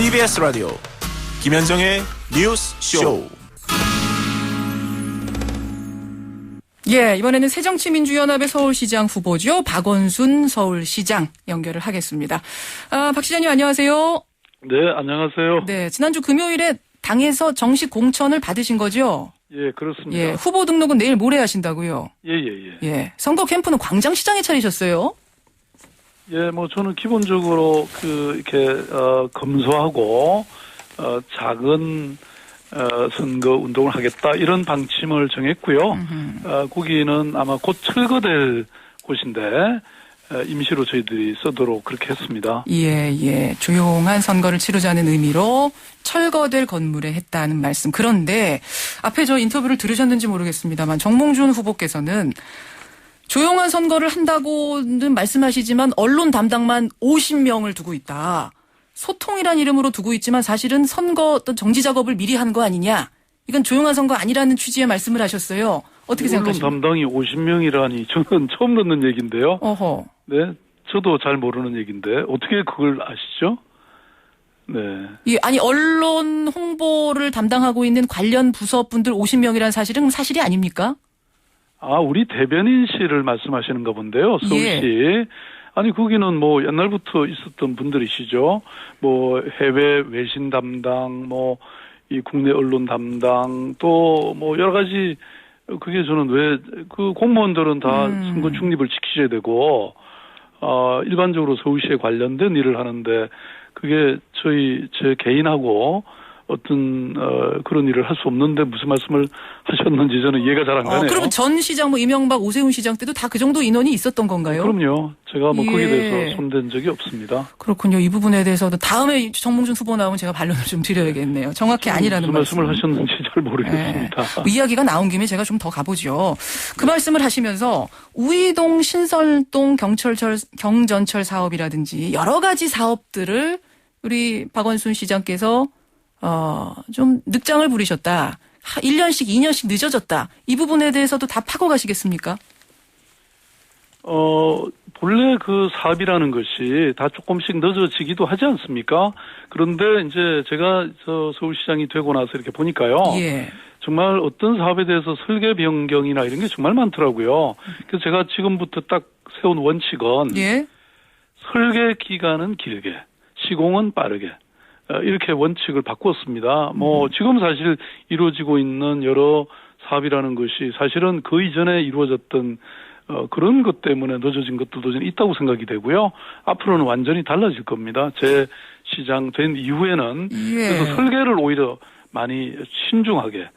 TBS 라디오 김현정의 뉴스 쇼. 예, 이번에는 새정치민주연합의 서울시장 후보죠. 박원순 서울시장 연결을 하겠습니다. 박 시장님 안녕하세요. 네, 안녕하세요. 네, 지난주 금요일에 당에서 정식 공천을 받으신 거죠? 예, 그렇습니다. 예, 후보 등록은 내일 모레 하신다고요? 예. 예, 선거 캠프는 광장시장에 차리셨어요? 예, 저는 기본적으로 이렇게 검소하고 작은 선거 운동을 하겠다 이런 방침을 정했고요. 거기는 아마 곧 철거될 곳인데 임시로 저희들이 쓰도록 그렇게 했습니다. 예. 조용한 선거를 치르자는 의미로 철거될 건물에 했다는 말씀. 그런데 앞에 저 인터뷰를 들으셨는지 모르겠습니다만 정몽준 후보께서는 조용한 선거를 한다고는 말씀하시지만 언론 담당만 50명을 두고 있다. 소통이란 이름으로 두고 있지만 사실은 선거 어떤 정지 작업을 미리 한 거 아니냐. 이건 조용한 선거 아니라는 취지의 말씀을 하셨어요. 어떻게 생각하십니까? 언론 담당이 50명이라니 저는 처음 듣는 얘기인데요. 어허. 네, 저도 잘 모르는 얘기인데 어떻게 그걸 아시죠? 네. 예, 아니 언론 홍보를 담당하고 있는 관련 부서분들 50명이라는 사실은 사실이 아닙니까? 아, 우리 대변인실을 말씀하시는가 본데요. 서울시. 예. 아니, 거기는 옛날부터 있었던 분들이시죠. 해외 외신 담당, 이 국내 언론 담당, 또 여러 가지, 그게 저는 그 공무원들은 다 선거 중립을 지키셔야 되고, 일반적으로 서울시에 관련된 일을 하는데, 그게 제 개인하고 어떤 그런 일을 할 수 없는데 무슨 말씀을 하셨는지 저는 이해가 잘 안 가네요. 그러면 전 시장 이명박 오세훈 시장 때도 다 그 정도 인원이 있었던 건가요? 그럼요. 제가 예. 거기에 대해서 손댄 적이 없습니다. 그렇군요. 이 부분에 대해서도 다음에 정몽준 후보 나오면 제가 반론을 좀 드려야겠네요. 정확히 아니라는 무슨 말씀을 하셨는지 잘 모르겠습니다. 이야기가 나온 김에 제가 좀 더 가보죠. 그 말씀을 하시면서 우이동 신설동 경전철 사업이라든지 여러 가지 사업들을 우리 박원순 시장께서 좀 늑장을 부리셨다. 1년씩 2년씩 늦어졌다. 이 부분에 대해서도 다 파고 가시겠습니까? 본래 그 사업이라는 것이 다 조금씩 늦어지기도 하지 않습니까? 그런데 이제 제가 서울시장이 되고 나서 이렇게 보니까요. 예. 정말 어떤 사업에 대해서 설계 변경이나 이런 게 정말 많더라고요. 그래서 제가 지금부터 딱 세운 원칙은 예. 설계 기간은 길게, 시공은 빠르게. 이렇게 원칙을 바꾸었습니다. 지금 사실 이루어지고 있는 여러 사업이라는 것이 사실은 그 이전에 이루어졌던 그런 것 때문에 늦어진 것들도 있다고 생각이 되고요. 앞으로는 완전히 달라질 겁니다. 제 시장 된 이후에는. 예. 그래서 설계를 오히려 많이 신중하게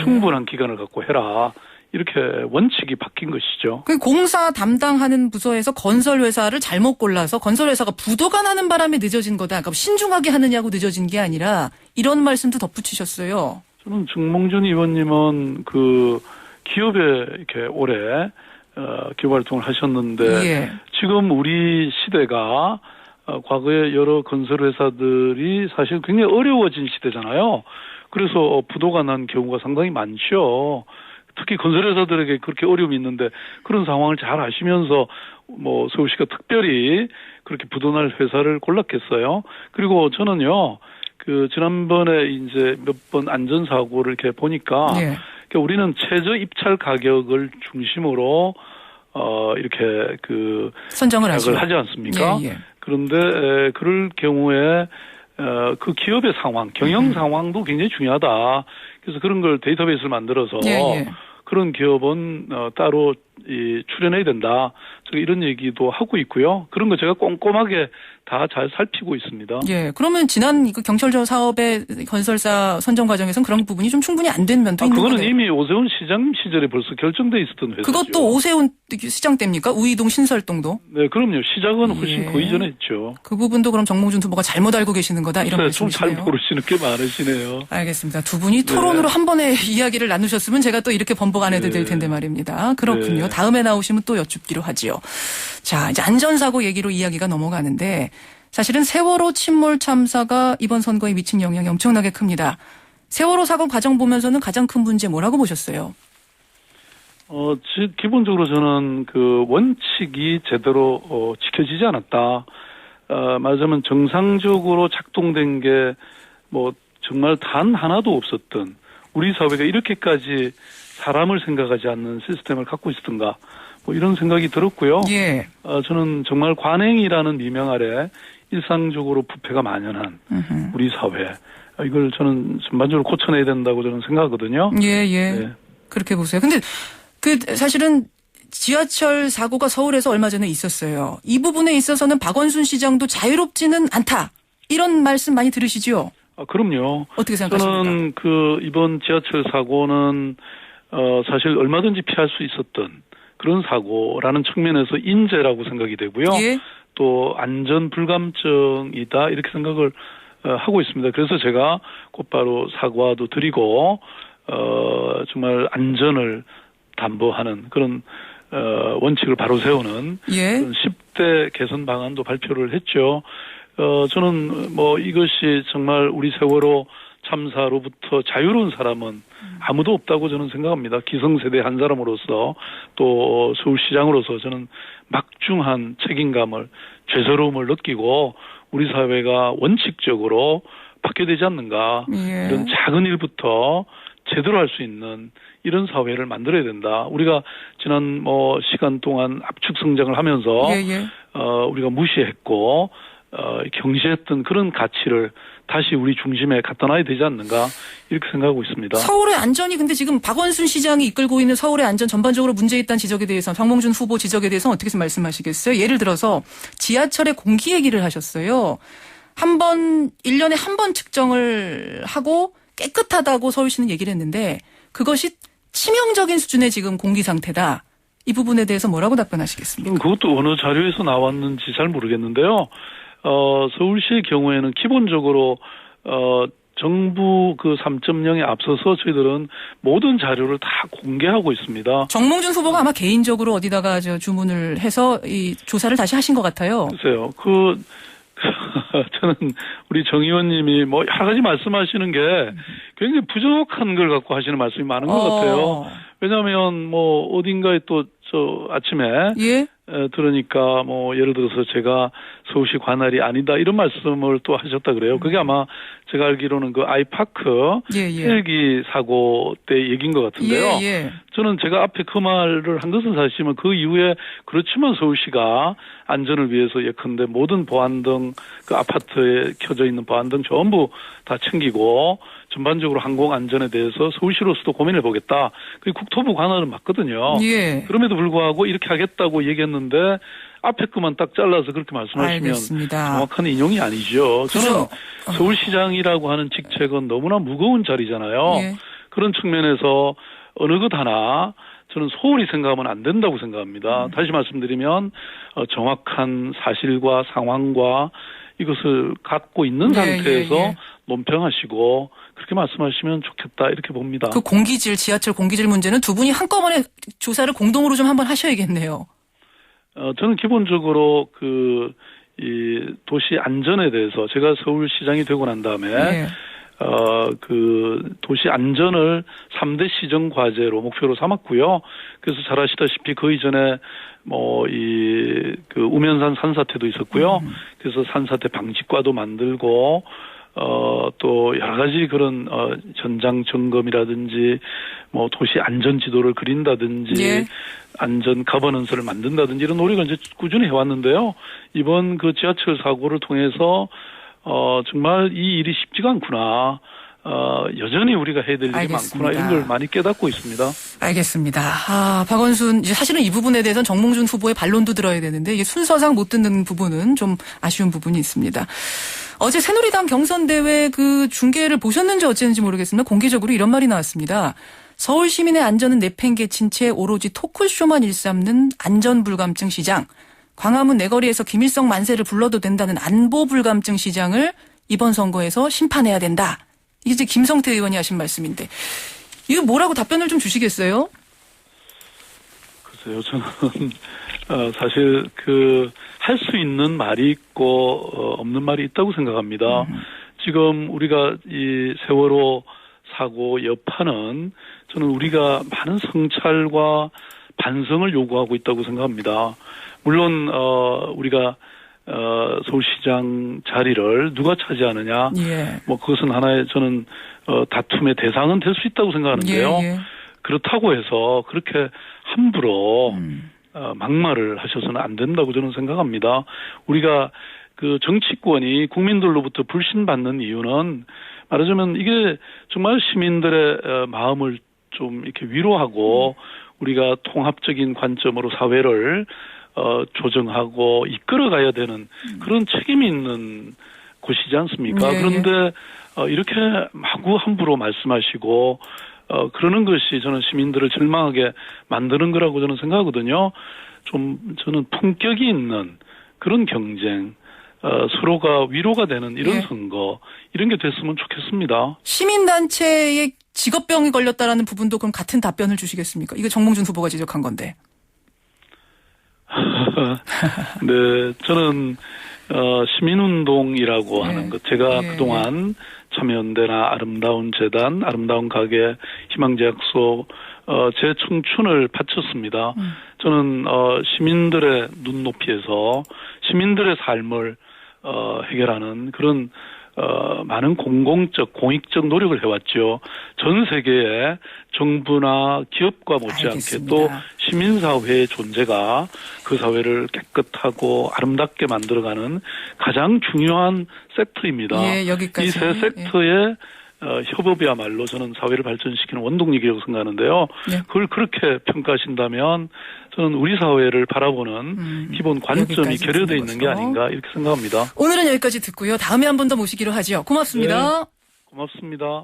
충분한 기간을 갖고 해라. 이렇게 원칙이 바뀐 것이죠. 그 공사 담당하는 부서에서 건설회사를 잘못 골라서 건설회사가 부도가 나는 바람에 늦어진 거다. 그러니까 신중하게 하느냐고 늦어진 게 아니라 이런 말씀도 덧붙이셨어요. 저는 정몽준 의원님은 기업에 이렇게 오래 기업 활동을 하셨는데 예. 지금 우리 시대가 과거에 여러 건설회사들이 사실 굉장히 어려워진 시대잖아요. 그래서 부도가 난 경우가 상당히 많죠. 특히 건설회사들에게 그렇게 어려움이 있는데 그런 상황을 잘 아시면서 서울시가 특별히 그렇게 부도날 회사를 골랐겠어요. 그리고 저는요, 지난번에 이제 몇 번 안전사고를 이렇게 보니까 예. 우리는 최저 입찰 가격을 중심으로 이렇게 선정을 하지 않습니까? 예. 그런데 그럴 경우에 그 기업의 상황, 경영 상황도 굉장히 중요하다. 그래서 그런 걸 데이터베이스를 만들어서 그런 기업은 따로 출연해야 된다. 이런 얘기도 하고 있고요. 그런 거 제가 꼼꼼하게 다 잘 살피고 있습니다. 예. 그러면 지난 경철저 사업의 건설사 선정 과정에서는 그런 부분이 좀 충분히 안 된 면도 있는 거예요. 그거는 이미 오세훈 시장 시절에 벌써 결정돼 있었던 회사죠. 그것도 오세훈 시장 때입니까? 우이동 신설동도? 네, 그럼요. 시작은 훨씬 그 이전에 했죠. 그 부분도 그럼 정몽준 후보가 잘못 알고 계시는 거다 이런 말씀이시네요. 좀 잘 모르시는 게 많으시네요. 알겠습니다. 두 분이 토론으로 한 번에 이야기를 나누셨으면 제가 또 이렇게 번복 안 해도 될 텐데 말입니다. 그렇군요. 다음에 나오시면 또 여쭙기로 하지요. 자, 이제 안전사고 얘기로 이야기가 넘어가는데 사실은 세월호 침몰 참사가 이번 선거에 미친 영향이 엄청나게 큽니다. 세월호 사고 과정 보면서는 가장 큰 문제 뭐라고 보셨어요? 기본적으로 저는 그 원칙이 제대로 지켜지지 않았다. 말하자면 정상적으로 작동된 게 뭐 정말 단 하나도 없었던 우리 사회가 이렇게까지 사람을 생각하지 않는 시스템을 갖고 있었던가 뭐 이런 생각이 들었고요. 예. 저는 정말 관행이라는 미명 아래 일상적으로 부패가 만연한 우리 사회 이걸 저는 전반적으로 고쳐내야 된다고 저는 생각하거든요. 예, 예. 네. 그렇게 보세요. 근데 사실은 지하철 사고가 서울에서 얼마 전에 있었어요. 이 부분에 있어서는 박원순 시장도 자유롭지는 않다. 이런 말씀 많이 들으시죠? 그럼요. 어떻게 생각하십니까? 저는 이번 지하철 사고는 사실 얼마든지 피할 수 있었던 그런 사고라는 측면에서 인재라고 생각이 되고요. 예. 또 안전 불감증이다 이렇게 생각을 하고 있습니다. 그래서 제가 곧바로 사과도 드리고 정말 안전을 담보하는 그런 원칙을 바로 세우는 예. 그런 10대 개선 방안도 발표를 했죠. 저는 뭐 이것이 정말 우리 세월호 참사로부터 자유로운 사람은 아무도 없다고 저는 생각합니다. 기성세대 한 사람으로서 또 서울시장으로서 저는 막중한 책임감을 죄스러움을 느끼고 우리 사회가 원칙적으로 바뀌어야 되지 않는가. 예. 이런 작은 일부터 제대로 할 수 있는 이런 사회를 만들어야 된다. 우리가 지난 시간 동안 압축 성장을 하면서 예, 예. 우리가 무시했고 경시했던 그런 가치를 다시 우리 중심에 갖다 놔야 되지 않는가 이렇게 생각하고 있습니다. 서울의 안전이 근데 지금 박원순 시장이 이끌고 있는 서울의 안전 전반적으로 문제 있다는 지적에 대해서 정몽준 후보 지적에 대해서는 어떻게 말씀하시겠어요? 예를 들어서 지하철의 공기 얘기를 하셨어요. 1년에 한 번 측정을 하고 깨끗하다고 서울시는 얘기를 했는데 그것이 치명적인 수준의 지금 공기 상태다. 이 부분에 대해서 뭐라고 답변하시겠습니까? 그것도 어느 자료에서 나왔는지 잘 모르겠는데요. 서울시의 경우에는 기본적으로 정부 3.0에 앞서서 저희들은 모든 자료를 다 공개하고 있습니다. 정몽준 후보가 아마 개인적으로 어디다가 주문을 해서 이 조사를 다시 하신 것 같아요. 글쎄요. 저는 우리 정 의원님이 여러 가지 말씀하시는 게 굉장히 부족한 걸 갖고 하시는 말씀이 많은 것 같아요. 왜냐하면 어딘가에 또 아침에 예? 들으니까 예를 들어서 제가 서울시 관할이 아니다 이런 말씀을 또 하셨다 그래요. 그게 아마 제가 알기로는 아이파크 헬기 사고 때 얘기인 것 같은데요. 예, 예. 저는 제가 앞에 그 말을 한 것은 사실은 그 이후에 그렇지만 서울시가 안전을 위해서 예컨대 모든 보안등 아파트에 켜져 있는 보안등 전부 다 챙기고 전반적으로 항공 안전에 대해서 서울시로서도 고민해 보겠다. 그게 국토부 관할은 맞거든요. 예. 그럼에도 불구하고 이렇게 하겠다고 얘기했는데 앞에 것만 딱 잘라서 그렇게 말씀하시면 알겠습니다. 정확한 인용이 아니죠. 저는 그렇죠. 서울시장이라고 하는 직책은 너무나 무거운 자리잖아요. 예. 그런 측면에서 어느 것 하나 저는 소홀히 생각하면 안 된다고 생각합니다. 다시 말씀드리면 정확한 사실과 상황과 이것을 갖고 있는 상태에서 논평하시고 그렇게 말씀하시면 좋겠다 이렇게 봅니다. 지하철 공기질 문제는 두 분이 한꺼번에 조사를 공동으로 좀 한번 하셔야겠네요. 저는 기본적으로 이 도시 안전에 대해서 제가 서울시장이 되고 난 다음에 도시 안전을 3대 시정 과제로 목표로 삼았고요. 그래서 잘 아시다시피 그 이전에 우면산 산사태도 있었고요. 그래서 산사태 방지과도 만들고 또 여러 가지 그런 현장 점검이라든지 도시 안전 지도를 그린다든지 예. 안전 거버넌스를 만든다든지 이런 노력을 이제 꾸준히 해왔는데요. 이번 지하철 사고를 통해서 정말 이 일이 쉽지가 않구나. 여전히 우리가 해야 될 일이 알겠습니다. 많구나. 이런 걸 많이 깨닫고 있습니다. 알겠습니다. 박원순, 이제 사실은 이 부분에 대해서는 정몽준 후보의 반론도 들어야 되는데 이게 순서상 못 듣는 부분은 좀 아쉬운 부분이 있습니다. 어제 새누리당 경선대회 중계를 보셨는지 어쨌는지 모르겠습니다. 공개적으로 이런 말이 나왔습니다. 서울 시민의 안전은 내팽개친 채 오로지 토크쇼만 일삼는 안전불감증 시장. 광화문 내거리에서 김일성 만세를 불러도 된다는 안보불감증 시장을 이번 선거에서 심판해야 된다. 이게 이제 김성태 의원이 하신 말씀인데 이거 뭐라고 답변을 좀 주시겠어요? 글쎄요, 저는 사실 할 수 있는 말이 있고 없는 말이 있다고 생각합니다. 지금 우리가 이 세월호 사고 여파는 저는 우리가 많은 성찰과 반성을 요구하고 있다고 생각합니다. 물론 우리가 서울시장 자리를 누가 차지하느냐. 예. 뭐 그것은 하나의 저는 다툼의 대상은 될 수 있다고 생각하는데요. 예, 예. 그렇다고 해서 그렇게 함부로 막말을 하셔서는 안 된다고 저는 생각합니다. 우리가 그 정치권이 국민들로부터 불신받는 이유는 말하자면 이게 정말 시민들의 마음을 좀 이렇게 위로하고 우리가 통합적인 관점으로 사회를 조정하고 이끌어가야 되는 그런 책임이 있는 곳이지 않습니까? 예, 예. 그런데 이렇게 마구 함부로 말씀하시고 그러는 것이 저는 시민들을 절망하게 만드는 거라고 저는 생각하거든요. 좀 저는 품격이 있는 그런 경쟁, 서로가 위로가 되는 이런 예. 선거 이런 게 됐으면 좋겠습니다. 시민단체의 직업병이 걸렸다라는 부분도 그럼 같은 답변을 주시겠습니까? 이거 정몽준 후보가 지적한 건데. 네, 저는 시민운동이라고 예. 하는 것 제가 예. 그동안 참여연대나 아름다운 재단, 아름다운 가게, 희망제약소 제 청춘을 바쳤습니다. 저는 시민들의 눈높이에서 시민들의 삶을 해결하는 그런 많은 공공적, 공익적 노력을 해왔죠. 전 세계의 정부나 기업과 못지않게 알겠습니다. 또 시민사회의 존재가 그 사회를 깨끗하고 아름답게 만들어가는 가장 중요한 섹터입니다. 예, 여기까지. 이 세 섹터의 협업이야말로 저는 사회를 발전시키는 원동력이라고 생각하는데요. 네. 그걸 그렇게 평가하신다면 저는 우리 사회를 바라보는 기본 관점이 여기까지 결여되어 듣는 있는 게 것으로. 아닌가 이렇게 생각합니다. 오늘은 여기까지 듣고요. 다음에 한 번 더 모시기로 하죠. 고맙습니다. 고맙습니다.